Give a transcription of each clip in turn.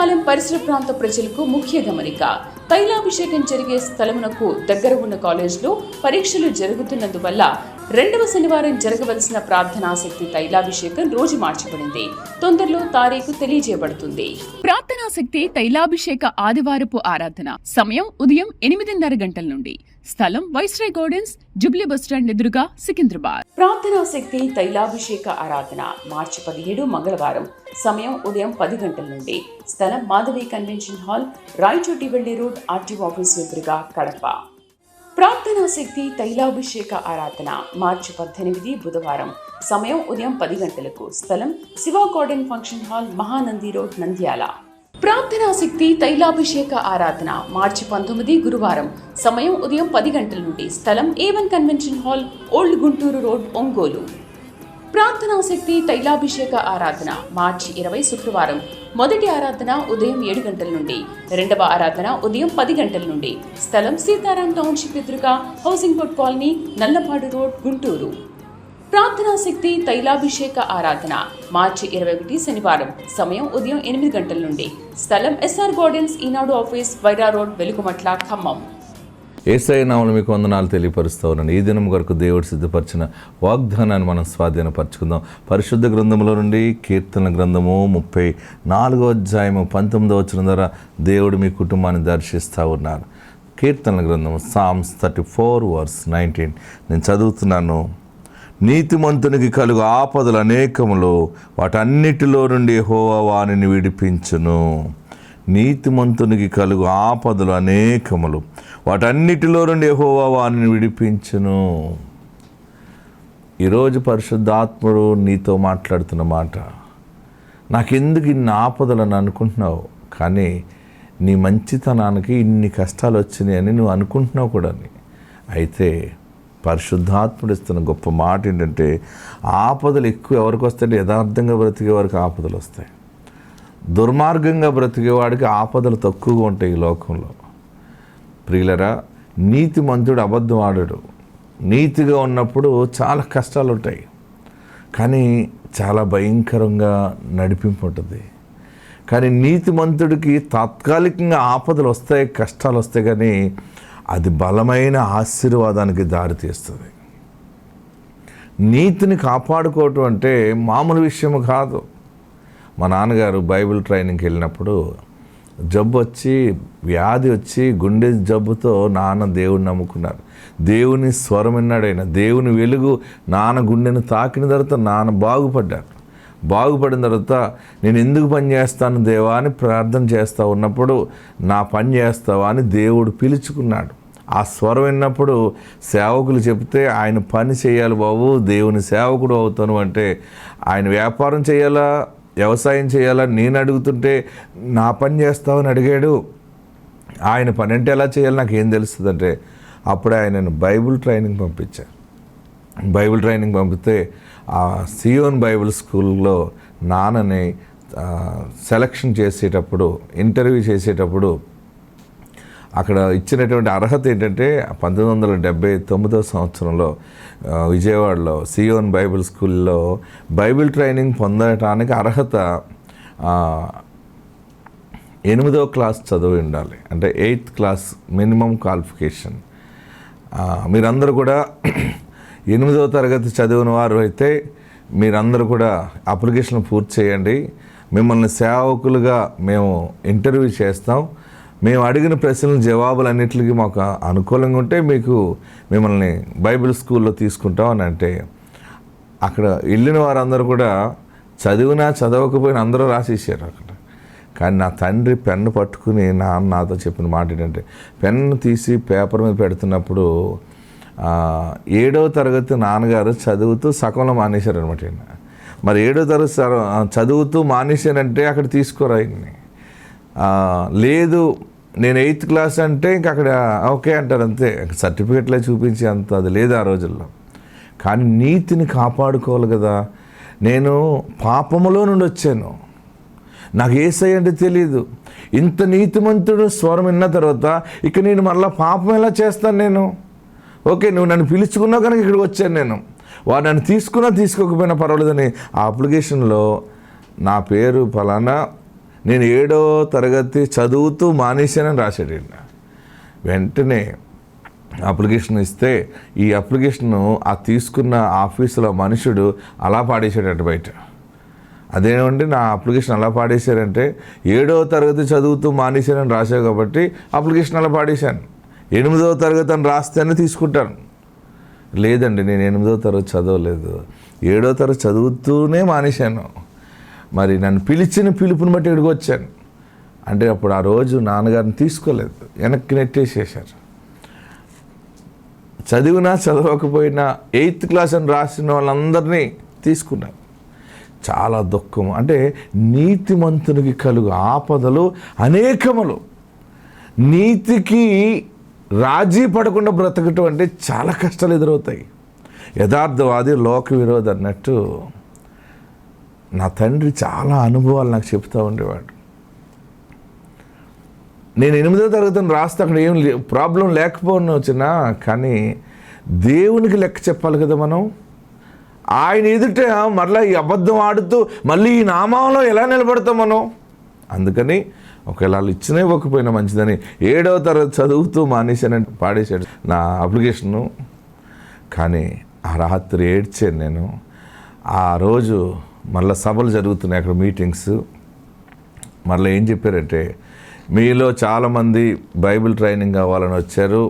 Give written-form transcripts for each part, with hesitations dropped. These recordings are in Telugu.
వేటపాలెం పరిసర ప్రాంత ప్రజలకు ముఖ్య గమనిక. తైలాభిషేకం జరిగే స్థలమునకు దగ్గర ఉన్న కాలేజ్లో పరీక్షలు జరుగుతున్నందువల్ల 2వ శనివారం జరగవలసిన ప్రార్థనాశక్తి తైలాభిషేకం రోజు మార్చబడింది. తొందరలో తారీఖు తెలియజేయబడుతుంది. ప్రార్థనాశక్తి తైలాభిషేక ఆదివారపు ఆరాధన సమయం ఉదయం 8:30 గంటల నుండి. స్థలం వైస్రాయ్ గార్డెన్స్, జూబ్లీ బస్టాండ్ ఎదురుగా, సికింద్రాబాద్. ప్రార్థనాశక్తి తైలాభిషేక ఆరాధన మార్చి 17 మంగళవారం సమయం ఉదయం 10 గంటల నుండి. స్థలం మాధవి కన్వెన్షన్ హాల్, రాయచోటి వెళ్లి రోడ్, ఆర్టీఓ ఆఫీస్ ఎదురుగా, కడప. ప్రార్థనాశక్తి తైలాభిషేక ఆరాధన మార్చి 18 బుధవారం సమయం ఉదయం 10 గంటలకు. స్థలం Shiva garden function hall, Mahanandi road, Nandyal. ప్రార్థనాశక్తి తైలాభిషేక ఆరాధన మార్చి 19 గురువారం సమయం ఉదయం 10 గంటల నుండి. స్థలం A1 convention hall, old Guntur road, Ongole. ప్రార్థనాశక్తి తైలాభిషేక ఆరాధన మార్చి 20 శుక్రవారం మొదటి ఆరాధన ఉదయం 7 గంటల నుండి. 2వ ఆరాధన ఉదయం 10 గంటల నుండి. స్థలం సీతారాం టౌన్షిప్ ఎదురుగా, housing board colony, Nallapadu road, Guntur. ప్రార్థనాశక్తి తైలాభిషేక ఆరాధన మార్చి 21 శనివారం సమయం ఉదయం 8 గంటల నుండి. స్థలం SR గార్డెన్స్, ఈనాడు ఆఫీస్, వైరా రోడ్, వెలుగుమట్ల, ఖమ్మం. యేసయ్య నామములో మీకు వందనాలు తెలియపరుస్తూ ఉన్నాను. ఈ దినం వరకు దేవుడు సిద్ధపరిచిన వాగ్దానాన్ని మనం స్వాధీనపరచుకుందాం. పరిశుద్ధ గ్రంథంలో నుండి కీర్తన గ్రంథము 34వ అధ్యాయము 19వ వచనం ద్వారా దేవుడు మీ కుటుంబాన్ని దర్శిస్తూ ఉన్నారు. కీర్తన గ్రంథము Psalms 34:19 నేను చదువుతున్నాను. నీతిమంతునికి కలుగు ఆపదలు అనేకములు, వాటన్నిటిలో నుండి యెహోవా వానిని విడిపించును. నీతిమంతునికి కలుగు ఆపదలు అనేకములు, వాటన్నిటిలో నుండి యెహోవా వానిని విడిపించును. ఈరోజు పరిశుద్ధాత్ముడు నీతో మాట్లాడుతున్న మాట, నాకెందుకు ఇన్ని ఆపదలను అనుకుంటున్నావు, కానీ నీ మంచితనానికి ఇన్ని కష్టాలు వచ్చినాయి అని నువ్వు అనుకుంటున్నావు కూడా. అయితే పరిశుద్ధాత్ముడు ఇస్తున్న గొప్ప మాట ఏంటంటే, ఆపదలు ఎక్కువ ఎవరికి వస్తాయంటే యథార్థంగా బ్రతికే వారికి ఆపదలు వస్తాయి. దుర్మార్గంగా బ్రతికేవాడికి ఆపదలు తక్కువగా ఉంటాయి ఈ లోకంలో. ప్రియులరా, నీతిమంతుడు అబద్ధం ఆడడు. నీతిగా ఉన్నప్పుడు చాలా కష్టాలు ఉంటాయి, కానీ చాలా భయంకరంగా నడిపింపు ఉంటుంది. కానీ నీతిమంతుడికి తాత్కాలికంగా ఆపదలు వస్తాయి, కష్టాలు వస్తాయి, కానీ అది బలమైన ఆశీర్వాదానికి దారితీస్తుంది. నీతిని కాపాడుకోవటం అంటే మామూలు విషయం కాదు. మా నాన్నగారు బైబిల్ ట్రైనింగ్కి వెళ్ళినప్పుడు జబ్బు వచ్చి, వ్యాధి వచ్చి, గుండె జబ్బుతో నాన్న దేవుడిని నమ్ముకున్నారు. దేవుని స్వరం విన్నాడు ఆయన. దేవుని వెలుగు నాన్న గుండెను తాకిన తర్వాత నాన్న బాగుపడ్డారు. బాగుపడిన తర్వాత నేను ఎందుకు పని చేస్తాను దేవా అని ప్రార్థన చేస్తూ ఉన్నప్పుడు, నా పని చేస్తావా అని దేవుడు పిలుచుకున్నాడు. ఆ స్వరం విన్నప్పుడు సేవకులు చెప్తే ఆయన పని చేయాలి బాబు, దేవుని సేవకుడు అవుతాను అంటే, ఆయన వ్యాపారం చేయాలా, వ్యవసాయం చేయాలా నేను అడుగుతుంటే నా పని చేస్తావని అడిగాడు. ఆయన పని అంటే ఎలా చేయాలి నాకేం తెలుస్తుంది అంటే, అప్పుడే ఆయనను బైబిల్ ట్రైనింగ్ పంపించారు. బైబిల్ ట్రైనింగ్ పంపితే ఆ సియోన్ బైబిల్ స్కూల్లో నాన్నని సెలక్షన్ చేసేటప్పుడు, ఇంటర్వ్యూ చేసేటప్పుడు అక్కడ ఇచ్చినటువంటి అర్హత ఏంటంటే, 1979వ సంవత్సరంలో విజయవాడలో సియోన్ బైబిల్ స్కూల్లో బైబిల్ ట్రైనింగ్ పొందటానికి అర్హత 8వ క్లాస్ చదివి ఉండాలి. అంటే 8th క్లాస్ మినిమం క్వాలిఫికేషన్. మీరందరూ కూడా 8వ తరగతి చదివిన వారు అయితే మీరందరూ కూడా అప్లికేషన్ పూర్తి చేయండి. మిమ్మల్ని సేవకులుగా మేము ఇంటర్వ్యూ చేస్తాం. మేము అడిగిన ప్రశ్నల జవాబులన్నింటికి మాకు అనుకూలంగా ఉంటే మిమ్మల్ని బైబిల్ స్కూల్లో తీసుకుంటాం అని అంటే, అక్కడ వెళ్ళిన వారందరూ కూడా చదివినా చదవకపోయినా అందరూ రాసేసారు అక్కడ. కానీ నా తండ్రి పెన్ను పట్టుకుని నాతో చెప్పిన మాట ఏంటంటే, పెన్ను తీసి పేపర్ మీద పెడుతున్నప్పుడు 7వ తరగతి నాన్నగారు చదువుతూ సగంలో మానేశారు అనమాట. మరి 7వ తరగతి చదువుతూ మానేశానంటే అక్కడ తీసుకోరా ఆయన్ని. లేదు నేను 8th క్లాస్ అంటే ఇంక అక్కడ ఓకే అంటారు, అంతే. సర్టిఫికెట్లే చూపించి అంత అది లేదు ఆ రోజుల్లో. కానీ నీతిని కాపాడుకోవాలి కదా. నేను పాపములో నుండి వచ్చాను, నాకు యేసయ్య అంటే తెలియదు. ఇంత నీతిమంతుడు స్వరం విన్న తర్వాత ఇక నేను మళ్ళీ పాపం ఎలా చేస్తాను నేను? ఓకే, నువ్వు నన్ను పిలుచుకున్నావు కనుక ఇక్కడికి వచ్చాను నేను. వాడు నన్ను తీసుకోకపోయినా పర్వాలేదని ఆ అప్లికేషన్లో నా పేరు ఫలానా, నేను 7వ తరగతి చదువుతూ మానేశానని రాశాడు. వెంటనే అప్లికేషన్ ఇస్తే ఈ అప్లికేషను ఆ తీసుకున్న ఆఫీసులో మనుషుడు అలా పాడేశాడట బయట. అదేమంటే నా అప్లికేషన్ అలా పాడేశారంటే 7వ తరగతి చదువుతూ మానేశానని రాశావు కాబట్టి అప్లికేషన్ అలా పాడేశాను. 8వ తరగతి అని రాస్తేనే తీసుకుంటాను. లేదండి, నేను 8వ తరగతి చదవలేదు, 7వ తరగతి చదువుతూనే మానేశాను. మరి నన్ను పిలిచిన పిలుపుని బట్టి ఇక్కడికి వచ్చాను అంటే అప్పుడు ఆ రోజు నాన్నగారిని తీసుకోలేదు, వెనక్కి నెట్టేసేసారు. చదివినా చదవకపోయినా 8th క్లాస్ అని రాసిన వాళ్ళందరినీ తీసుకున్నారు. చాలా దుఃఖం. అంటే నీతిమంతునికి కలుగు ఆపదలు అనేకములు. నీతికి రాజీ పడకుండా బ్రతకటం అంటే చాలా కష్టాలు ఎదురవుతాయి. యథార్థవాది లోక విరోధి అన్నట్టు నా తండ్రి చాలా అనుభవాలు నాకు చెప్తూ ఉండేవాడు. నేను 8వ తరగతిని రాస్తే అక్కడ ఏం ప్రాబ్లం లేకపోయినా వచ్చినా, కానీ దేవునికి లెక్క చెప్పాలి కదా మనం. ఆయన ఎదుట మరలా ఈ అబద్ధం ఆడుతూ మళ్ళీ ఈ నామంలో ఎలా నిలబడతాం మనం? అందుకని ఒకవేళ వాళ్ళు ఇచ్చినా ఇవ్వకపోయినా మంచిదని 7వ తరగతి చదువుతూ మానేశానని పాడేశాడు నా అప్లికేషను. కానీ ఆ రాత్రి ఏడ్చాను నేను. ఆ రోజు మళ్ళీ సభలు జరుగుతున్నాయి అక్కడ, మీటింగ్స్. మళ్ళీ ఏం చెప్పారంటే, మీలో చాలామంది బైబిల్ ట్రైనింగ్ కావాలని వచ్చారు,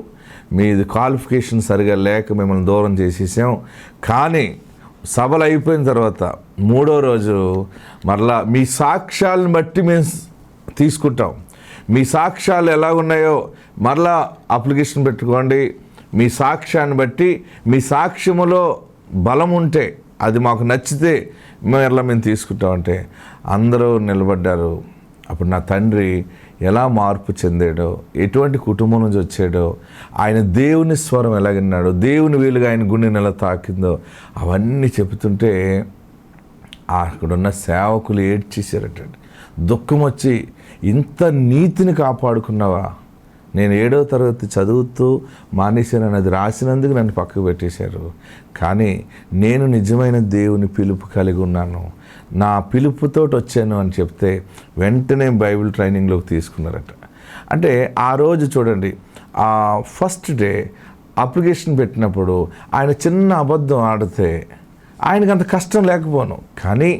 మీది క్వాలిఫికేషన్ సరిగా లేక మిమ్మల్ని దూరం చేసేసాం. కానీ సభలు అయిపోయిన తర్వాత 3వ రోజు మరలా మీ సాక్ష్యాలను బట్టి మేము తీసుకుంటాం, మీ సాక్ష్యాలు ఎలా ఉన్నాయో మరలా అప్లికేషన్ పెట్టుకోండి, మీ సాక్ష్యాన్ని బట్టి మీ సాక్ష్యములో బలం ఉంటే అది మాకు నచ్చితే మరలా మేము తీసుకుంటామంటే అందరూ నిలబడ్డారు. అప్పుడు నా తండ్రి ఎలా మార్పు చెందాడో, ఎటువంటి కుటుంబం నుంచి వచ్చాడో, ఆయన దేవుని స్వరం ఎలా విన్నాడో, దేవుని వీలుగా ఆయన గుండెని ఎలా తాకిందో అవన్నీ చెబుతుంటే అక్కడున్న సేవకులు ఏడ్చేశారట. దుఃఖం వచ్చి, ఇంత నీతిని కాపాడుకున్నావా? నేను 7వ తరగతి చదువుతూ మానేశానని అది రాసినందుకు నన్ను పక్కకు పెట్టేశారు, కానీ నేను నిజమైన దేవుని పిలుపు కలిగి ఉన్నాను, నా పిలుపుతో వచ్చాను అని చెప్తే వెంటనే బైబిల్ ట్రైనింగ్లోకి తీసుకున్నారట. అంటే ఆ రోజు చూడండి, ఆ ఫస్ట్ డే అప్లికేషన్ పెట్టినప్పుడు ఆయన చిన్న అబద్ధం ఆడితే ఆయనకు అంత కష్టం లేకపోను, కానీ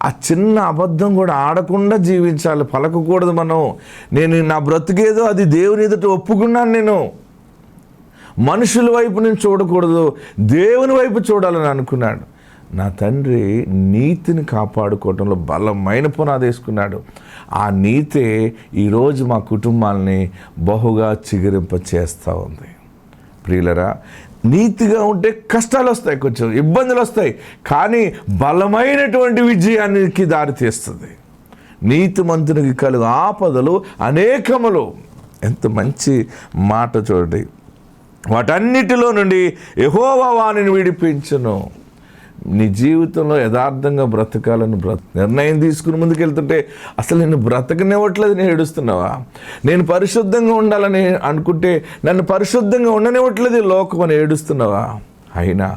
ఆ చిన్న అబద్ధం కూడా ఆడకుండా జీవించాలి, పలకకూడదు మనం. నేను నా బ్రతికేదో అది దేవుని ఎదుట ఒప్పుకున్నాను, నేను మనుషుల వైపు నేను చూడకూడదు, దేవుని వైపు చూడాలని అనుకున్నాడు. నా తండ్రి నీతిని కాపాడుకోవడంలో బలమైన పునాది వేసుకున్నాడు. ఆ నీతే ఈరోజు మా కుటుంబాలని బహుగా చిగురింప చేస్తూ ఉంది. ప్రియులరా, నీతిగా ఉంటే కష్టాలు వస్తాయి, కొంచెం ఇబ్బందులు వస్తాయి, కానీ బలమైనటువంటి విజయానికి దారితీస్తుంది. నీతిమంతునికి కలుగు ఆపదలు అనేకములు. ఎంత మంచి మాట చూడండి. వాటన్నిటిలో నుండి యెహోవా వానిని విడిపించును. నీ జీవితంలో యథార్థంగా బ్రతకాలని నిర్ణయం తీసుకుని ముందుకెళ్తుంటే అసలు నేను బ్రతకనివ్వట్లేదు, నేను ఏడుస్తున్నావా? నేను పరిశుద్ధంగా ఉండాలని అనుకుంటే నన్ను పరిశుద్ధంగా ఉండనివ్వట్లేదు లోకం అని ఏడుస్తున్నావా? అయినా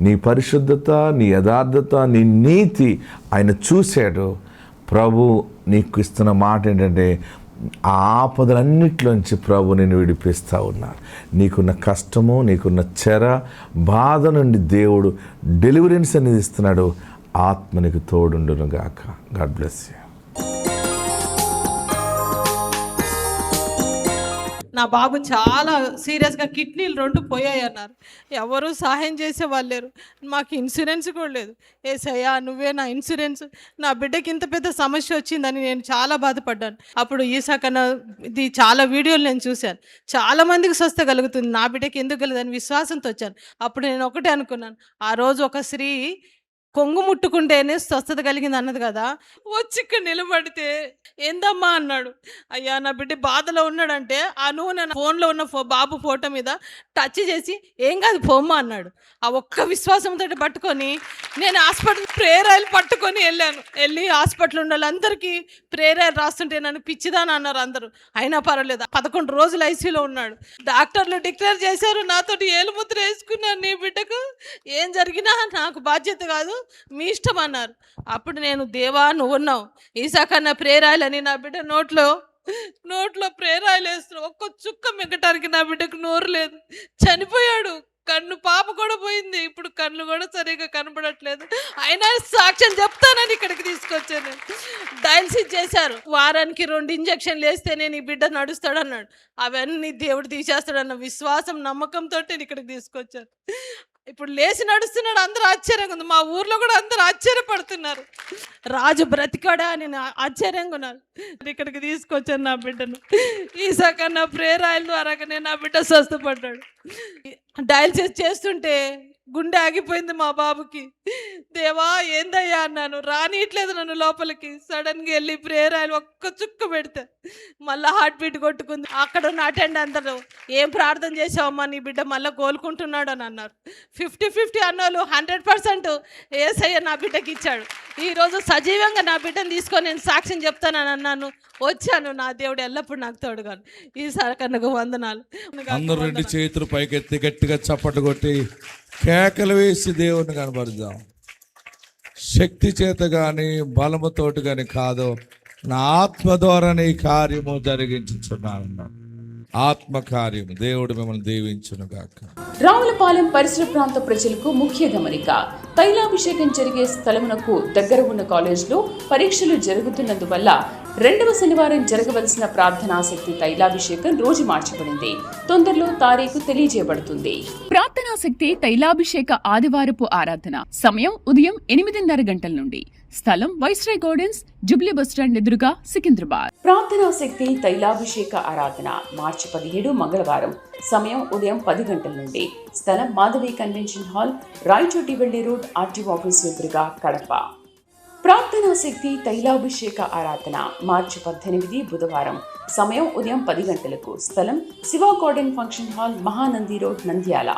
నీ పరిశుద్ధత, నీ యథార్థత, నీ నీతి ఆయన చూశాడు. ప్రభు నీకు ఇస్తున్న మాట ఏంటంటే, ఆ ఆపదలన్నిటిలోంచి ప్రభు నేను విడిపిస్తూ ఉన్నారు. నీకున్న కష్టము, నీకున్న చెర, బాధ నుండి దేవుడు డెలివరెన్స్ అనేది ఇస్తున్నాడు. ఆత్మ నీకు తోడుండును గాక. God bless you. నా బాబు చాలా సీరియస్గా కిడ్నీలు 2 పోయాయి అన్నారు. ఎవరు సహాయం చేసే వాళ్ళు లేరు, మాకు ఇన్సూరెన్స్ కూడా లేదు. ఏసయ్యా నువ్వే నా ఇన్సూరెన్స్. నా బిడ్డకి ఇంత పెద్ద సమస్య వచ్చిందని నేను చాలా బాధపడ్డాను. అప్పుడు ఈసాకన్నా ఇది చాలా వీడియోలు నేను చూశాను, చాలా మందికి స్వస్థ కలుగుతుంది, నా బిడ్డకి ఎందుకు కలదని విశ్వాసంతో వచ్చాను. అప్పుడు నేను ఒకటే అనుకున్నాను, ఆ రోజు ఒక స్త్రీ కొంగు ముట్టుకుంటేనే స్వస్థత కలిగింది అన్నది కదా, వచ్చి ఇక్కడ నిలబడితే ఏందమ్మా అన్నాడు. అయ్యా నా బిడ్డ బాధలో ఉన్నాడంటే ఆ నూనె ఫోన్లో ఉన్న బాబు ఫోటో మీద టచ్ చేసి ఏం కాదు పోమ్మా అన్నాడు. ఆ ఒక్క విశ్వాసంతో పట్టుకొని నేను హాస్పిటల్ ప్రేయర్ ఆయిల్ పట్టుకొని వెళ్ళి హాస్పిటల్ ఉన్న వాళ్ళందరికీ ప్రేయర్ ఆయిల్ రాస్తుంటే నన్ను పిచ్చిదాని అన్నారు అందరూ. అయినా పర్వాలేదు, 11 రోజులు ఐసీయూలో ఉన్నాడు. డాక్టర్లు డిక్లేర్ చేశారు, నాతోటి ఏలుముద్ర వేసుకున్నాను, నీ బిడ్డకు ఏం జరిగినా నాకు బాధ్యత కాదు, మీ ఇష్టం అన్నారు. అప్పుడు నేను దేవా నువ్వు ఉన్నావు ఈసాకన్నా ప్రేరాయలని నా బిడ్డ నోట్లో ప్రేరాయలు వేస్తున్నావు. ఒక్క చుక్క మింగటానికి నా బిడ్డకు నోరు లేదు, చనిపోయాడు. పాప కూడా పోయింది, ఇప్పుడు కళ్ళు కూడా సరిగా కనపడట్లేదు. అయినా సాక్ష్యం చెప్తానని ఇక్కడికి తీసుకొచ్చాను. డయాలసిస్ చేశారు, వారానికి 2 ఇంజక్షన్లు వేస్తే నేను ఈ బిడ్డ నడుస్తాడన్నాడు. అవన్నీ దేవుడు తీసేస్తాడన్న విశ్వాసం నమ్మకంతో నేను ఇక్కడికి తీసుకొచ్చాను. ఇప్పుడు లేచి నడుస్తున్నాడు, అందరూ ఆశ్చర్యంగా ఉంది. మా ఊర్లో కూడా అందరూ ఆశ్చర్యపడుతున్నారు, రాజు బ్రతికాడా అని ఆశ్చర్యంగా ఉన్నారు. ఇక్కడికి తీసుకొచ్చాను నా బిడ్డను. ఈసాకన్నా ప్రేరాయల ద్వారా నేను నా బిడ్డ స్వస్థపడ్డాడు. డయాలసిస్ చేస్తుంటే గుండె ఆగిపోయింది మా బాబుకి. దేవా ఏందయ్యా అన్నాను, రానియట్లేదు నన్ను లోపలికి. సడన్గా వెళ్ళి ప్రేరాయలు ఒక్క చుక్క పెడితే మళ్ళీ హార్ట్ బీట్ కొట్టుకుంది. అక్కడ ఉన్న అటెండ్ అందరూ ఏం ప్రార్థన చేసావమ్మా నీ బిడ్డ మళ్ళీ కోలుకుంటున్నాడు అని అన్నారు. 50-50 అన్నోళ్ళు 100% యేసయ్య నా బిడ్డకి ఇచ్చాడు. ఈరోజు సజీవంగా నా బిడ్డను తీసుకొని నేను సాక్ష్యం చెప్తానని అన్నాను. వచ్చాను, నా దేవుడు ఎల్లప్పుడు నాకు తోడుగాను. ఈసారి కనుక వందనాలు. అందరూ 2 చేతులు పైకెత్తి గట్టిగా చప్పట్లు కొట్టి కేకలు వేసి దేవుని కనబడదాం. శక్తి చేత కానీ బలముతోటి కానీ కాదు, నా ఆత్మ ద్వారా నీ కార్యము జరిగించుచున్నాను. ఆత్మ కార్యము దేవుడు మిమ్మల్ని దీవించును గాక. రావులపాలెం పరిసర ప్రాంత ప్రజలకు ముఖ్య గమనిక. తైలాభిషేకం జరిగే స్థలమునకు దగ్గర ఉన్న కాలేజ్లో పరీక్షలు జరుగుతున్నందువల్ల 2వ శనివారం జరగవలసిన ప్రార్థనాశక్తి తైలాభిషేకం రోజు మార్చబడింది. తొందరలో తారీఖు తెలియజేయబడుతుంది. ప్రార్థనాశక్తి తైలాభిషేక ఆదివారపు ఆరాధన సమయం ఉదయం 8:30 గంటల నుండి. స్థలం వైస్రాయ్ గార్డెన్స్, జూబ్లీ బస్టాండ్ ఎదురుగా, సికింద్రాబాద్. ప్రార్థనాశక్తి తైలాభిషేక ఆరాధన మార్చి 17 మంగళవారం సమయం ఉదయం 10 గంటల నుండి. స్థలం మాధవి కన్వెన్షన్ హాల్, రాయచోటి వెళ్లి రోడ్, ఆర్టీఓ ఆఫీస్ ఎదురుగా, కడప. ప్రార్థనాశక్తి తైలాభిషేక ఆరాధన మార్చి 18 బుధవారం సమయం ఉదయం 10 గంటలకు. స్థలం Shiva garden function hall, Mahanandi road, Nandyal.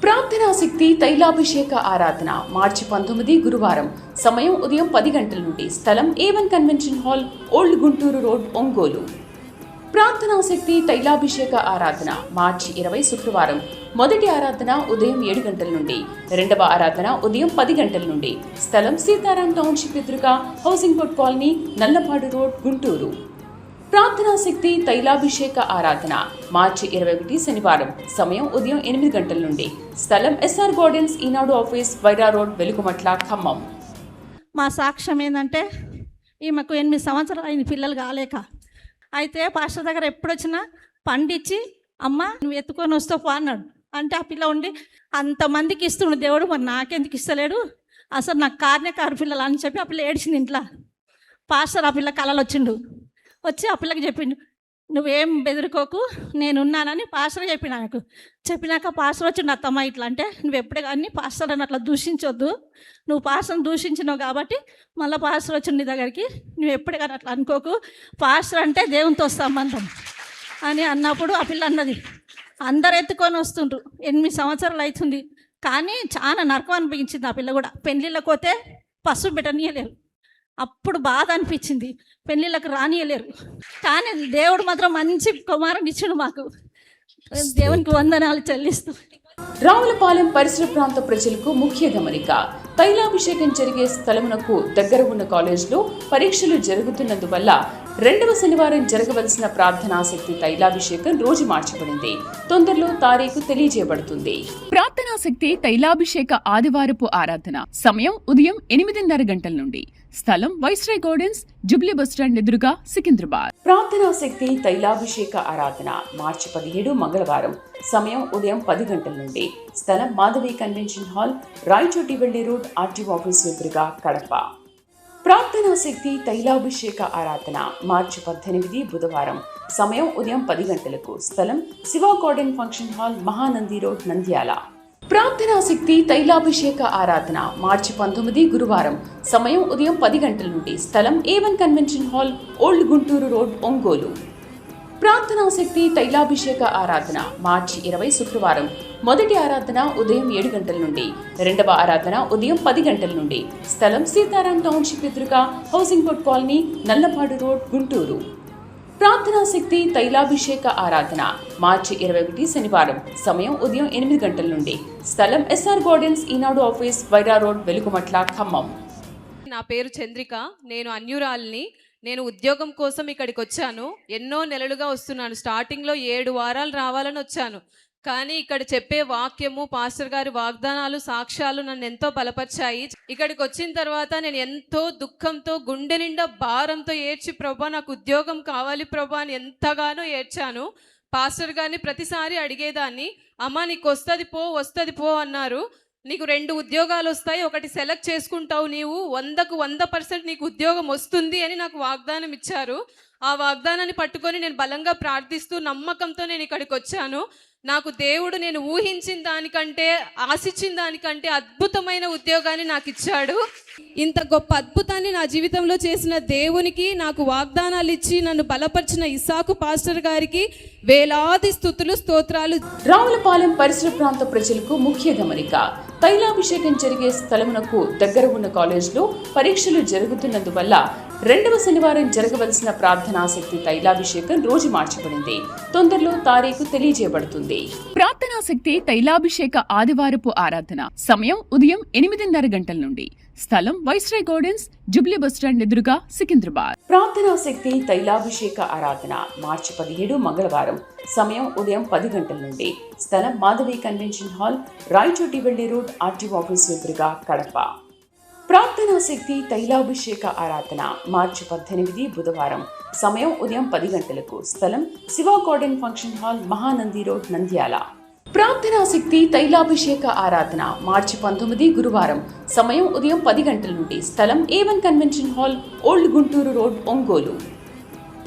ప్రార్థనాశక్తి తైలాభిషేక ఆరాధన మార్చి 19 గురువారం సమయం ఉదయం 10 గంటల నుండి. స్థలం A1 convention hall, old Guntur road, Ongole. ప్రార్థనాశక్తి తైలాభిషేక ఆరాధన మార్చి 20 శుక్రవారం మొదటి ఆరాధన ఉదయం 7 గంటల నుండి. 2వ ఆరాధన ఉదయం 10 గంటల నుండి. స్థలం సీతారాం టౌన్షిప్ ఎదురుగా, housing board colony, Nallapadu road, Guntur. ప్రార్థనాశక్తి తైలాభిషేక ఆరాధన మార్చి 21 శనివారం సమయం ఉదయం 8 గంటల నుండి. స్థలం SR గార్డెన్స్, ఈనాడు ఆఫీస్, వైరా రోడ్, వెలుగుమట్ల, ఖమ్మం. మా సాక్ష్యం ఏంటంటే ఈమెకు 8 సంవత్సరాలు అయింది పిల్లలు కాలేక. అయితే పాస్టర్ దగ్గర ఎప్పుడు వచ్చినా పండించి అమ్మ నువ్వు ఎత్తుకొని వస్తావు అన్నాడు. అంటే ఆ పిల్ల ఉండి అంతమందికి ఇస్తుండు దేవుడు, మరి నాకెందుకు ఇస్తలేడు, అసలు నాకు కారు పిల్లలు అని చెప్పి ఆ పిల్ల ఏడ్చింది ఇంట్లో. పాస్టర్ ఆ పిల్ల కళలు వచ్చి ఆ పిల్లకి చెప్పిండు, నువ్వేం బెదిరికోకు నేనున్నానని పాస్టర్ చెప్పినాకు. చెప్పినాక పాస్టర్ వచ్చిండు, అత్తమ్మ ఇట్లా అంటే నువ్వు ఎప్పుడే కానీ పాస్టర్ అని అట్లా దూషించొద్దు, నువ్వు పాస్టర్ని దూషించినావు కాబట్టి మళ్ళీ పాస్టర్ వచ్చిండు నీ దగ్గరికి, నువ్వు ఎప్పుడే కానీ అట్లా అనుకోకు, పాస్టర్ అంటే దేవునితో సంబంధం అని అన్నప్పుడు ఆ పిల్ల అన్నది, అందరు ఎత్తుకొని వస్తుండ్రు, 8 సంవత్సరాలు అవుతుంది కానీ చాలా నరకం అనిపించింది. ఆ పిల్ల కూడా పెళ్ళిళ్ళకి పోతే పసుపు పెట్టనీయలేరు, అప్పుడు బాధ అనిపించింది, పెళ్ళిళ్ళకి రానియలేరు. కానీ దేవుడు మాత్రం మంచి కుమారుని ఇచ్చాడు మాకు. దేవునికి వందనాలు చెల్లిస్తూ. రావులపాలెం పరిసర ప్రాంత ప్రజలకు ముఖ్య గమనిక. తైలాభిషేకం జరిగే స్థలమునకు దగ్గర ఉన్న కాలేజ్లో పరీక్షలు జరుగుతున్నందువల్ల 2వ శనివారం జరగవలసిన ప్రార్థనాశక్తి తైలాభిషేకం రోజు మార్చబడింది. తొందరలో తారీఖు తెలియజేయబడుతుంది. ప్రార్థనాశక్తి తైలాభిషేక ఆదివారపు ఆరాధన సమయం ఉదయం 8:30 గంటల నుండి. స్థలం వైస్రాయ్ గార్డెన్స్, జూబ్లీ బస్టాండ్ ఎదురుగా, సికింద్రాబాద్. ప్రార్థనాశక్తి తైలాభిషేక ఆరాధన మార్చి 17 మంగళవారం సమయం ఉదయం 10 గంటల నుండి. స్థలం మాధవి కన్వెన్షన్ హాల్, రాయచోటి వెళ్లి రోడ్, ఆర్టీఓ ఆఫీస్ ఎదురుగా, కడప. ప్రార్థనాశక్తి తైలాభిషేక ఆరాధన మార్చి 18 బుధవారం సమయం ఉదయం 10 గంటలకు. స్థలం Shiva garden function hall, Mahanandi road, Nandyal. ప్రార్థనాశక్తి తైలాభిషేక ఆరాధన మార్చి 19 గురువారం సమయం ఉదయం 10 గంటల నుండి. స్థలం A1 convention hall, old Guntur road, Ongole. ప్రార్థనాశక్తి తైలాభిషేక ఆరాధన మార్చి 20 శుక్రవారం మొదటి ఆరాధన ఉదయం 7 గంటల నుండి. 2వ ఆరాధన ఉదయం 10 గంటల నుండి. స్థలం సీతారాం టౌన్షిప్ ఎదురుగా, housing board colony, Nallapadu road, Guntur. ప్రార్థనా శక్తి తైలాభిషేక ఆరాధన మార్చి 21 శనివారం. సమయం ఉదయం 8 గంటల నుండి. స్థలం ఎస్ఆర్ గార్డెన్స్, ఈనాడు ఆఫీస్, వైరా రోడ్, వెలుగుమట్ల, ఖమ్మం. నా పేరు చంద్రిక. నేను అన్యురాల్ని. నేను ఉద్యోగం కోసం ఇక్కడికి వచ్చాను. ఎన్నో నెలలుగా వస్తున్నాను. స్టార్టింగ్లో 7 వారాలు రావాలని వచ్చాను. కానీ ఇక్కడ చెప్పే వాక్యము, పాస్టర్ గారి వాగ్దానాలు, సాక్ష్యాలు నన్ను ఎంతో బలపరిచాయి. ఇక్కడికి వచ్చిన తర్వాత నేను ఎంతో దుఃఖంతో, గుండె నిండా భారంతో ఏడ్చి, ప్రభా నాకు ఉద్యోగం కావాలి ప్రభా అని ఎంతగానో ఏడ్చాను. పాస్టర్ గారిని ప్రతిసారి అడిగేదాన్ని, అమ్మ నీకు వస్తుంది పో అన్నారు. నీకు 2 ఉద్యోగాలు వస్తాయి, ఒకటి సెలెక్ట్ చేసుకుంటావు, నీవు 100కు 100% నీకు ఉద్యోగం వస్తుంది అని నాకు వాగ్దానం ఇచ్చారు. ఆ వాగ్దానాన్ని పట్టుకొని నేను బలంగా ప్రార్థిస్తూ నమ్మకంతో నేను ఇక్కడికి వచ్చాను. నాకు దేవుడు నేను ఊహించిన దానికంటే, ఆశించిన దానికంటే అద్భుతమైన ఉద్యోగాన్ని నాకు ఇచ్చాడు. ఇంత గొప్ప అద్భుతాన్ని నా జీవితంలో చేసిన దేవునికి, నాకు వాగ్దానాలు ఇచ్చి నన్ను బలపరిచిన ఇస్సాకు పాస్టర్ గారికి వేలాది స్తుతులు, స్తోత్రాలు. రావులపాలెం పరిసర ప్రాంత ప్రజలకు ముఖ్య గమనిక. తైలాభిషేకం జరిగే స్థలమునకు దగ్గర ఉన్న కాలేజ్లో పరీక్షలు జరుగుతున్నందువల్ల 2వ శనివారం జరగవలసిన ప్రార్థనాశక్తి తైలాభిషేకం రోజు మార్చబడింది. తొందరలో తారీఖు తెలియజేయబడుతుంది. ప్రార్థనాశక్తి తైలాభిషేక ఆదివారపు ఆరాధన సమయం ఉదయం 8:30 గంటల నుండి. స్థలం వైస్రాయ్ గార్డెన్స్, జుబ్లీ బస్టాండ్ ఎదురుగా, సికింద్రాబాద్. ప్రార్థనాశక్తి తైలాభిషేక ఆరాధన మార్చి 17 మంగళవారం. సమయం ఉదయం 10 గంటల నుండి. స్థలం మాధవి కన్వెన్షన్ హాల్, రాయచోటి వెళ్లి రోడ్, ఆర్టీఓ ఆఫీస్ ఎదురుగా, కడప. ప్రార్థనాశక్తి తైలాభిషేక ఆరాధన మార్చి 18 బుధవారం. సమయం ఉదయం 10 గంటలకు. స్థలం Shiva garden function hall, Mahanandi road, Nandyal. ప్రార్థనాశక్తి తైలాభిషేక ఆరాధన మార్చి 19 గురువారం. సమయం ఉదయం 10 గంటల నుండి. స్థలం A1 convention hall, old Guntur road, Ongole.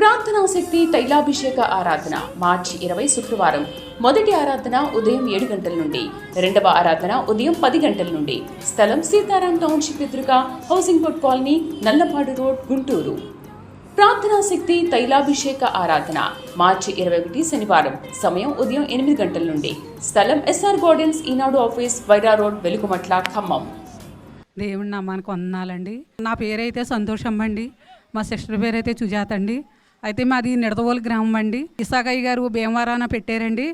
ప్రార్థనాశక్తి తైలాభిషేక ఆరాధన మార్చి 20 శుక్రవారం. మొదటి ఆరాధన ఉదయం 7 గంటల నుండి. 2వ ఆరాధన ఉదయం 10 గంటల నుండి. స్థలం సీతారాం టౌన్షిప్ ఎదురుగా, housing board colony, Nallapadu road, Guntur. ప్రార్థనాశక్తి తైలాభిషేక ఆరాధన మార్చి 21 శనివారం. సమయం ఉదయం 8 గంటల నుండి. స్థలం ఎస్ఆర్ గార్డెన్స్, ఈనాడు ఆఫీస్, వైరా రోడ్, వెలుగుమట్ల, ఖమ్మం. దేవుడి నామానికి వందనాలండి. నా పేరైతే సంతోషం అండి. మా సిస్టర్ పేరైతే సుజాత అండి. అయితే మాది నిడదవోలు గ్రామం అండి. ఇసాగయ్య గారు భీమవరాన పెట్టారండి.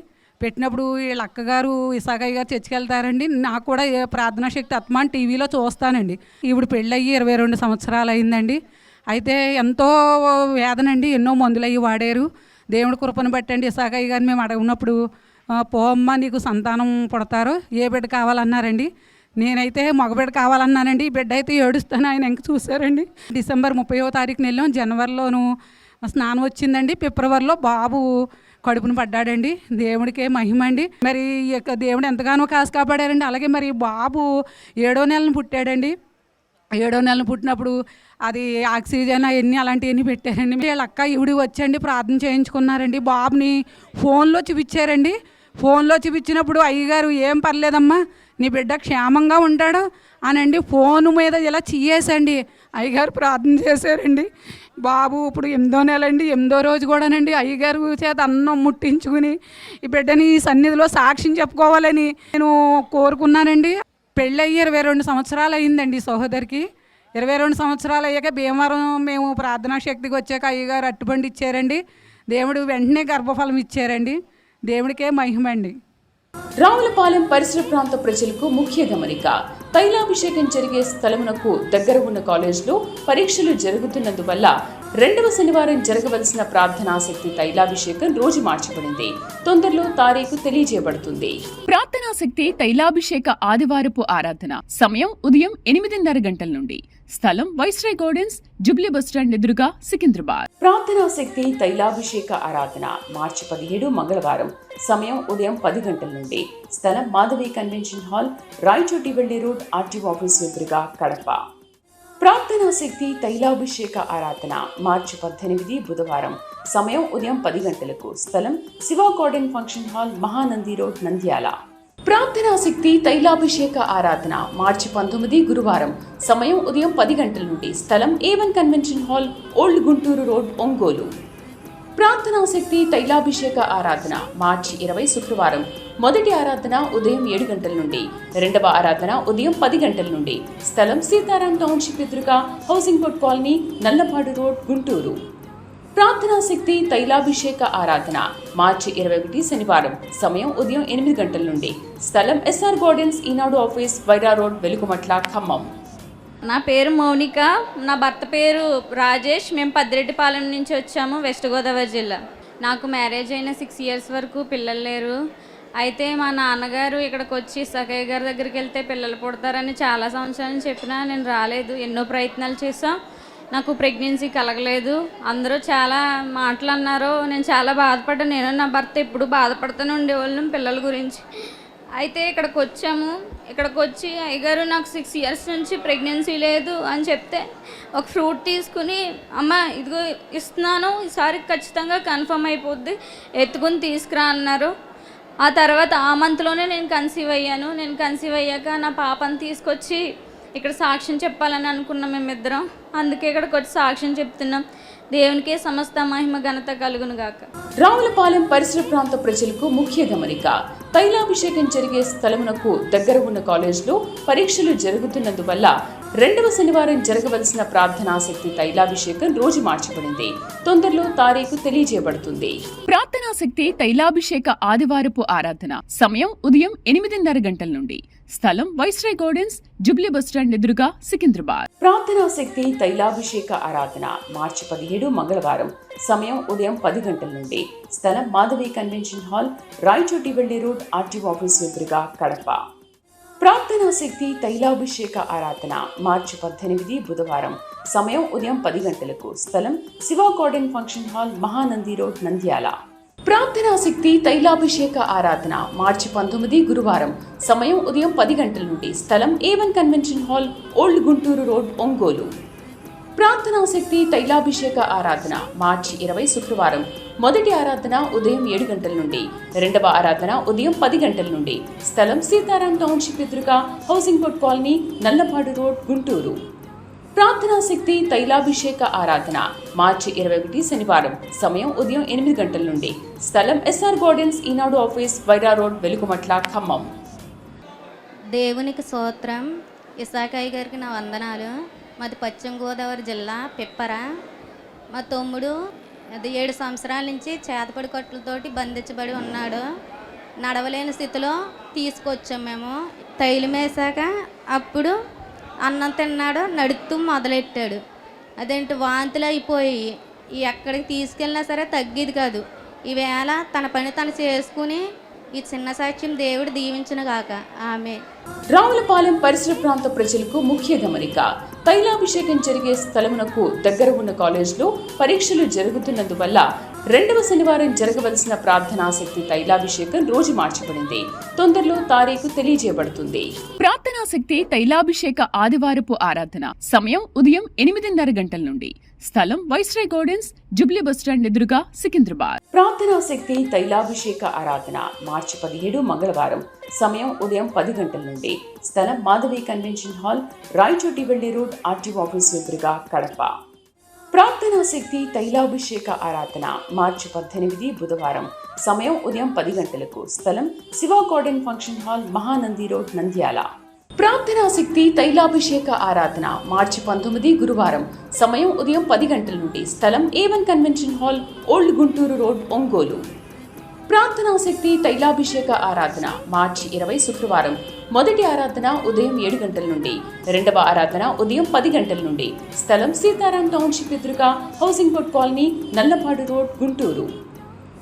పెట్టినప్పుడు వీళ్ళ అక్కగారు ఇసాగయ్య గారు చర్చికి వెళ్తారండి. నాకు కూడా ప్రార్థనా శక్తి ఆత్మాన్ టీవీలో చూస్తానండి. ఇప్పుడు పెళ్ళయ్యి 22 సంవత్సరాలు అయిందండి. అయితే ఎంతో వేదనండి, ఎన్నో మందులు అయ్యి వాడారు. దేవుడి కృపను బట్టండి ఇసాగయ్య గారిని మేము అడిగినప్పుడు, పోమ్మ నీకు సంతానం పుడతారు, ఏ బిడ్డ కావాలన్నారండి. నేనైతే మగబిడ్డ కావాలన్నానండి. ఈ బిడ్డ అయితే ఏడుస్తాను, ఆయన ఇంక చూశారండి. డిసెంబర్ 30వ తారీఖున వెళ్ళాం. జనవరిలోను స్నానం వచ్చిందండి. ఫిబ్రవరిలో బాబు కడుపును పడ్డాడండి. దేవుడికే మహిమ అండి. మరి దేవుడు ఎంతగానో కాసు కాపాడారండి. అలాగే మరి బాబు 7వ నెలను పుట్టాడండి. 7వ నెలను పుట్టినప్పుడు అది ఆక్సిజన్ అవన్నీ అలాంటివన్నీ పెట్టారండి. వీళ్ళ అక్క ఈవిడి వచ్చండి ప్రార్థన చేయించుకున్నారండి. బాబుని ఫోన్లో చూపించారండి. ఫోన్లో చూపించినప్పుడు అయ్యగారు ఏం పర్లేదమ్మా, నీ బిడ్డ క్షేమంగా ఉంటాడు అనండి ఫోన్ మీద ఇలా చెయ్యేసండి అయ్యగారు ప్రార్థన చేశారండి. బాబు ఇప్పుడు 8వ నెల అండి. 8వ రోజు కూడానండి అయ్యగారు చేత అన్నం ముట్టించుకుని ఈ బిడ్డని ఈ సన్నిధిలో సాక్ష్యం చెప్పుకోవాలని నేను కోరుకున్నానండి. పెళ్ళయ్యి 22 సంవత్సరాలు అయిందండి సహోదరికి. 22 సంవత్సరాలు అయ్యాక భీమవరం మేము ప్రార్థనా శక్తికి వచ్చాక అయ్యగారు అట్టుబండి ఇచ్చారండి. దేవుడు వెంటనే గర్భఫలం ఇచ్చారండి. దేవుడికే మహిమండి. రావులపాలెం పరిసర ప్రాంత ప్రజలకు ముఖ్య గమనిక. తైలాభిషేకం జరిగే స్థలమునకు దగ్గర ఉన్న కాలేజ్లో పరీక్షలు జరుగుతున్నందువల్ల 2వ శనివారం జరగవలసిన ప్రార్థనాశక్తి తైలాభిషేకం రోజు మార్చబడింది. తొందరలో తారీఖు తెలియజేయబడుతుంది. ప్రార్థనాశక్తి తైలాభిషేక ఆదివారపు ఆరాధన సమయం ఉదయం 8:30 గంటల నుండి. స్థలం వైస్రాయ్ గార్డెన్స్, జుబ్లీ బస్టాండ్ ఎదురుగా, సికింద్రాబాద్. ప్రార్థనాశక్తి తైలాభిషేక ఆరాధన మార్చి 17 మంగళవారం. సమయం ఉదయం 10 గంటల నుండి. స్థలం మాధవి కన్వెన్షన్ హాల్, రాయచోటి వెళ్లి రోడ్, ఆర్టీఓ ఆఫీస్ ఎదురుగా, కడప. ప్రార్థనాశక్తి తైలాభిషేక ఆరాధన మార్చి 18 బుధవారం. సమయం ఉదయం 10 గంటలకు. స్థలం Shiva garden function hall, Mahanandi road, Nandyal. ప్రార్థనాశక్తి తైలాభిషేక ఆరాధన మార్చి 19 గురువారం. సమయం ఉదయం 10 గంటల నుండి. స్థలం A1 convention hall, old Guntur road, Ongole. ప్రార్థనాశక్తి తైలాభిషేక ఆరాధన మార్చి 20 శుక్రవారం. మొదటి ఆరాధన ఉదయం 7 గంటల నుండి. 2వ ఆరాధన ఉదయం 10 గంటల నుండి. స్థలం సీతారాం టౌన్షిప్ ఎదురుగా, housing board colony, Nallapadu road, Guntur. ప్రార్థనా శక్తి తైలాభిషేక ఆరాధన మార్చి 21 శనివారం సమయం ఉదయం 8 గంటల నుండి స్థలం ఎస్ఆర్ గార్డెన్స్ ఈనాడు ఆఫీస్ వైరా రోడ్ వెలుగుమట్ల ఖమ్మం. నా పేరు మౌనిక, నా భర్త పేరు రాజేష్. మేము పద్దిరెడ్డిపాలెం నుంచి వచ్చాము, వెస్ట్ గోదావరి జిల్లా. నాకు మ్యారేజ్ అయిన 6 ఇయర్స్ వరకు పిల్లలు లేరు. అయితే మా నాన్నగారు ఇక్కడికి వచ్చి సఖయ్య గారి దగ్గరికి వెళ్తే పిల్లలు పుడతారని చాలా సంవత్సరాలు చెప్పినా నేను రాలేదు. ఎన్నో ప్రయత్నాలు చేసాం, నాకు ప్రెగ్నెన్సీ కలగలేదు. అందరూ చాలా మాటలు అన్నారు, నేను చాలా బాధపడ్డాను. నేను నా భర్త ఎప్పుడు బాధపడుతూనే ఉండేవాళ్ళం పిల్లల గురించి. అయితే ఇక్కడికి వచ్చాము. ఇక్కడికి వచ్చి అయ్యగారు నాకు 6 ఇయర్స్ నుంచి ప్రెగ్నెన్సీ లేదు అని చెప్తే ఒక ఫ్రూట్ తీసుకుని, అమ్మ ఇదిగో ఇస్తున్నాను, ఈసారి ఖచ్చితంగా కన్ఫర్మ్ అయిపోద్ది, ఎత్తుకుని తీసుకురా అన్నారు. ఆ తర్వాత ఆ మంత్లోనే నేను కన్సీవ్ అయ్యాను. నేను కన్సీవ్ అయ్యాక నా పాపను తీసుకొచ్చి ఇక్కడ సాక్ష్యం చెప్పాలని అనుకున్నాం మేమిద్దరం. అందుకే ఇక్కడికి వచ్చి సాక్ష్యం చెప్తున్నాం. దేవునికే సమస్త మహిమ ఘనత కలుగును గాక. రావులపాలెం పరిసర ప్రాంత ప్రజలకు ముఖ్య గమనిక. తైలాభిషేకం జరిగే స్థలమునకు దగ్గర ఉన్న కాలేజ్లో పరీక్షలు జరుగుతున్నందువల్ల 2వ శనివారం జరగవలసిన ప్రార్థనాశక్తి తైలాభిషేకం రోజు మార్చబడింది. తొందరలో తారీఖు తెలియజేయబడుతుంది. ప్రార్థనాశక్తి తైలాభిషేక ఆదివారపు ఆరాధన సమయం ఉదయం 8:30 గంటల నుండి స్థలం వైస్రాయ్ గార్డెన్స్ జుబ్లీ బస్టాండ్ ఎదురుగా సికింద్రాబాద్. ప్రార్థనాశక్తి తైలాభిషేక ఆరాధన మార్చి 17 మంగళవారం సమయం ఉదయం 10 గంటల నుండి స్థలం Madhavi convention hall, Rayachotivelli road, RTO office ఎదురుగా కడప. ప్రార్థనాశక్తి తైలాభిషేక ఆరాధన మార్చి 18 బుధవారం సమయం ఉదయం 10 గంటలకు స్థలం Shiva garden function hall, Mahanandi road, Nandyal. ప్రార్థనాశక్తి తైలాభిషేక ఆరాధన మార్చి 19 గురువారం సమయం ఉదయం 10 గంటల నుండి స్థలం A1 convention hall, old Guntur road, Ongole. ప్రార్థనాశక్తి తైలాభిషేక ఆరాధన మార్చి 20 శుక్రవారం మొదటి ఆరాధన ఉదయం 7 గంటల నుండి, 2వ ఆరాధన ఉదయం 10 గంటల నుండి స్థలం సీతారాం టౌన్షిప్ ఎదురుగా housing board colony, Nallapadu road, Guntur. ప్రార్థనాశక్తి తైలాభిషేక ఆరాధన మార్చి 21 శనివారం సమయం ఉదయం 8 గంటల నుండి స్థలం ఎస్ఆర్ గార్డెన్స్ ఈనాడు ఆఫీస్ వైరా రోడ్ వెలుగుమట్ల ఖమ్మం. దేవునికి స్తోత్రం. ఇసాకయ్య గారికి నా వందనాలు. మాది పశ్చిమ గోదావరి జిల్లా పిప్పర. మా తమ్ముడు 7 సంవత్సరాల నుంచి చేతపడి కట్టులతోటి బంధించబడి ఉన్నాడు. నడవలేని స్థితిలో తీసుకొచ్చాం మేము. తైలం వేసాక అప్పుడు అన్నం తిన్నాడు, నడుస్తూ మొదలెట్టాడు. అదేంటి వాంతులు అయిపోయి ఎక్కడికి తీసుకెళ్ళినా సరే తగ్గేది కాదు. ఈవేళ తన పని తను చేసుకుని ఈ చిన్న సాక్ష్యం దేవుడు దీవించిన గాక. ఆమె. రావులపాలెం పరిసర ప్రాంత ప్రజలకు ముఖ్య గమనిక. తైలాభిషేకం జరిగే స్థలమునకు దగ్గర ఉన్న కాలేజ్లో పరీక్షలు జరుగుతున్నందువల్ల 2వ శనివారం జరగవలసిన ప్రార్థనాశక్తి తైలాభిషేకం రోజు మార్చబడింది. తొందరలో తారీఖు తెలియజేయబడుతుంది. ప్రార్థనాశక్తి తైలాభిషేక ఆదివారపు ఆరాధన సమయం ఉదయం 8:30 గంటల నుండి స్థలం వైస్రాయ్ గార్డెన్స్ జుబ్లీ బస్టాండ్ ఎదురుగా సికింద్రాబాద్. ప్రార్థనాశక్తి తైలాభిషేక ఆరాధన మార్చి 17 మంగళవారం సమయం ఉదయం 10 గంటల నుండి స్థలం Madhavi convention hall, Rayachotivelli road, RTO office ఎదురుగా కడప. ప్రార్థనాశక్తి తైలాభిషేక ఆరాధన మార్చి 18 బుధవారం సమయం ఉదయం 10 గంటలకు స్థలం Shiva garden function hall, Mahanandi road, Nandyal. ప్రార్థనాశక్తి తైలాభిషేక ఆరాధన మార్చి 19 గురువారం సమయం ఉదయం 10 గంటల నుండి స్థలం A1 convention hall, old Guntur road, Ongole. ప్రార్థనాశక్తి తైలాభిషేక ఆరాధన మార్చి 20 శుక్రవారం మొదటి ఆరాధన ఉదయం 7 గంటల నుండి, 2వ ఆరాధన ఉదయం 10 గంటల నుండి స్థలం సీతారాం టౌన్షిప్ ఎదురుగా housing board colony, Nallapadu road, Guntur.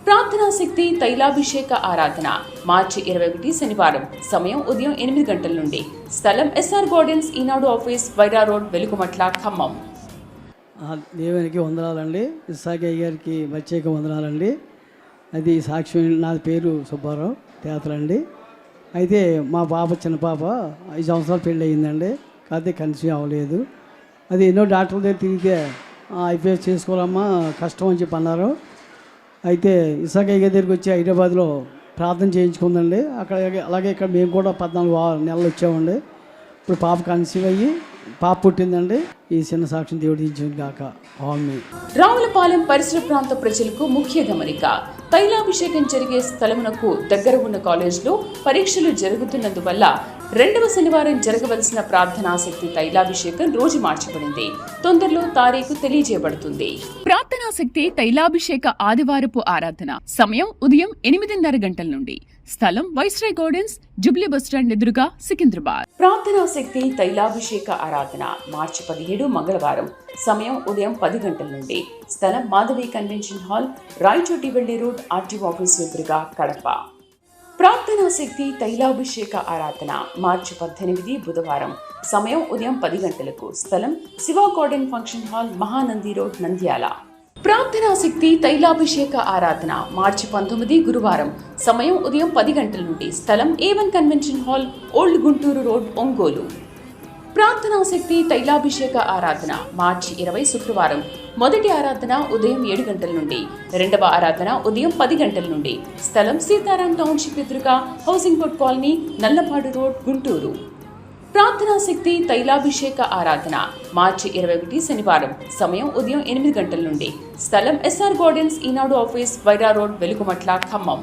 ప్రార్థనాశక్తి తైలాభిషేక ఆరాధన మార్చి 21 శనివారం సమయం ఉదయం 8 గంటల నుండి స్థలం ఎస్ఆర్ గార్డెన్స్ ఈనాడు ఆఫీస్ వైరా రోడ్ వెలుగుమట్ల ఖమ్మం. దేవునికి వందనాలండి. ఇసాకయ్య గారికి ప్రత్యేక వందనాలండి. అది సాక్ష్యం. నా పేరు సుబ్బారావు తేతలండి. అయితే మా పాప చిన్న పాప 5 సంవత్సరాలు పెళ్ళి అయ్యిందండి. కాకపోతే కన్సీవ్ అవ్వలేదు. అది ఎన్నో డాక్టర్ల దగ్గర తిరిగితే IVF చేసుకోవాలమ్మా కష్టం అని చెప్పి అన్నారు. అయితే ఇసాకయ్య గారి దగ్గరికి వచ్చి హైదరాబాద్లో ప్రార్థన చేయించుకుందండి. అలాగే ఇక్కడ మేము కూడా 14 నెలలు వచ్చామండి. ఇప్పుడు పాప కన్సీవ్ అయ్యి పాప పుట్టిందండి. ఈ చిన్న సాక్ష్యం దేవుడు ఇచ్చింది కాక. ఆమేన్. రావులపాలెం పరిసర ప్రాంత ప్రజలకు ముఖ్య గమనిక. తైలాభిషేకం జరిగే స్థలమునకు దగ్గర ఉన్న కాలేజ్లో పరీక్షలు జరుగుతున్నందువల్ల రెండవ శనివారం జరగవలసిన ప్రార్థనాశక్తి తైలాభిషేకం రోజు మార్చబడింది. తొందరలో తారీఖు తెలియజేయబడుతుంది. ప్రార్థనాశక్తి తైలాభిషేక ఆదివారపు ఆరాధన సమయం ఉదయం 8:30 గంటల నుండి. స్థలం వైస్రాయ్ గార్డెన్స్, జుబ్లీ బస్టాండ్ ఎదురుగా, సికింద్రాబాద్. ప్రార్థనాశక్తి తైలాభిషేక ఆరాధన మార్చి 17 మంగళవారం సమయం ఉదయం 10 గంటల నుండి. స్థలం మాధవి కన్వెన్షన్ హాల్, రాయచోటి వెళ్లి రోడ్, ఆర్టీఓ ఆఫీస్ ఎదురుగా, కడప. ప్రార్థనాశక్తి తైలాభిషేక ఆరాధన మార్చి 18 బుధవారం సమయం ఉదయం 10 గంటలకు. స్థలం Shiva garden function hall, Mahanandi road, Nandyal. ప్రార్థనాశక్తి తైలాభిషేక ఆరాధన మార్చి 19 గురువారం సమయం ఉదయం 10 గంటల నుండి. స్థలం A1 convention hall, old Guntur road, Ongole. ప్రార్థనాశక్తి తైలాభిషేక ఆరాధన మార్చి 20 శుక్రవారం మొదటి ఆరాధన ఉదయం 7 గంటల నుండి. రెండవ ఆరాధన ఉదయం 10 గంటల నుండి. స్థలం సీతారాం టౌన్షిప్ ఎదురుగా, housing board colony, Nallapadu road, Guntur. ప్రార్థనాశక్తి తైలాభిషేక ఆరాధన మార్చి 21 శనివారం సమయం ఉదయం 8 గంటల నుండి. స్థలం SR గార్డెన్స్, ఈనాడు ఆఫీస్, వైరా రోడ్, వెలుగుమట్ల, ఖమ్మం.